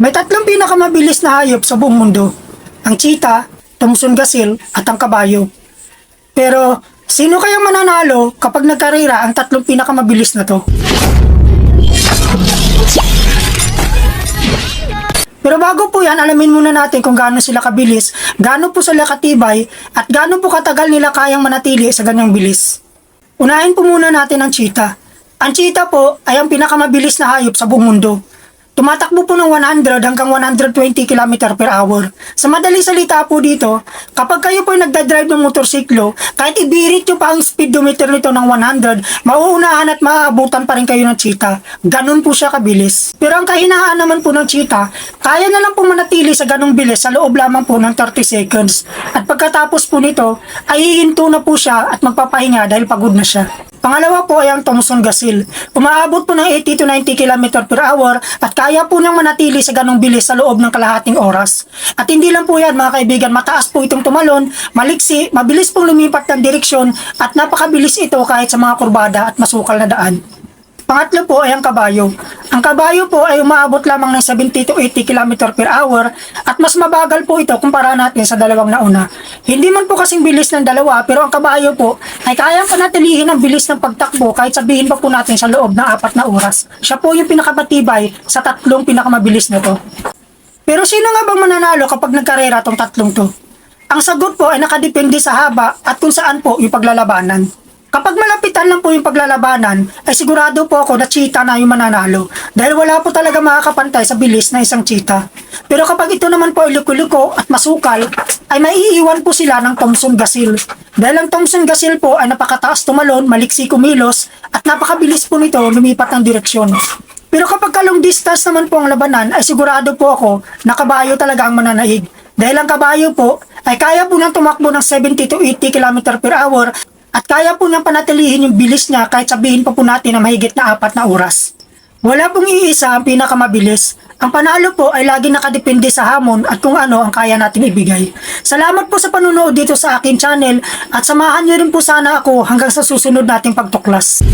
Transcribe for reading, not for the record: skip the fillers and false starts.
May tatlong pinakamabilis na hayop sa buong mundo. Ang cheetah, Thompson Gazelle, at ang kabayo. Pero, sino kayang mananalo kapag nagkarera ang tatlong pinakamabilis na to? Pero bago po yan, alamin muna natin kung gaano sila kabilis, gaano po sila katibay, at gaano po katagal nila kayang manatili sa ganyang bilis. Unahin po muna natin ang cheetah. Ang cheetah po ay ang pinakamabilis na hayop sa buong mundo. Tumatakbo po ng 100 hanggang 120 km per hour. Sa madaling salita po dito, kapag kayo po ay nagdadrive ng motorsiklo, kahit ibirit nyo pa ang speedometer nito ng 100, mauunahan at maaabutan pa rin kayo ng cheetah. Ganun po siya kabilis. Pero ang kahinaan naman po ng cheetah, kaya na lang po manatili sa ganung bilis sa loob lamang po ng 30 seconds. At pagkatapos po nito, ay hihinto na po siya at magpapahinga dahil pagod na siya. Pangalawa po ay ang Thompson Gazelle. Umaabot po ng 80 to 90 km per hour at kaya po niyang manatili sa ganong bilis sa loob ng kalahating oras. At hindi lang po yan mga kaibigan, mataas po itong tumalon, maliksi, mabilis pong lumipat ng direksyon at napakabilis ito kahit sa mga kurbada at masukal na daan. Pangatlo po ay ang kabayo. Ang kabayo po ay umaabot lamang ng 70 to 80 km per hour at mas mabagal po ito kumpara natin sa dalawang nauna. Hindi man po kasing bilis ng dalawa pero ang kabayo po ay kayang panatilihin ang bilis ng pagtakbo kahit sabihin pa po natin sa loob ng 4 na oras. Siya po yung pinakamatibay sa tatlong pinakamabilis na to. Pero sino nga bang mananalo kapag nagkarera tong tatlong to? Ang sagot po ay nakadepende sa haba at kung saan po yung paglalabanan. Kapag malapitan lang po yung paglalabanan, ay sigurado po ako na cheetah na yung mananalo dahil wala po talaga makakapantay sa bilis na isang cheetah. Pero kapag ito naman po ay luko-luko at masukal, ay maiiwan po sila ng Thompson Gazelle. Dahil ang Thompson Gazelle po ay napakataas tumalon, maliksi kumilos, at napakabilis po nito lumipat ng direksyon. Pero kapag long distance naman po ang labanan, ay sigurado po ako na kabayo talaga ang mananaig. Dahil ang kabayo po ay kaya po nang tumakbo ng 70 to 80 km per hour at kaya po niyang panatilihin yung bilis niya kahit sabihin pa po natin na mahigit na 4 na oras. Wala pong iisa ang pinakamabilis. Ang panalo po ay lagi nakadepende sa hamon at kung ano ang kaya natin ibigay. Salamat po sa panunood dito sa akin channel at samahan niyo rin po sana ako hanggang sa susunod nating pagtuklas.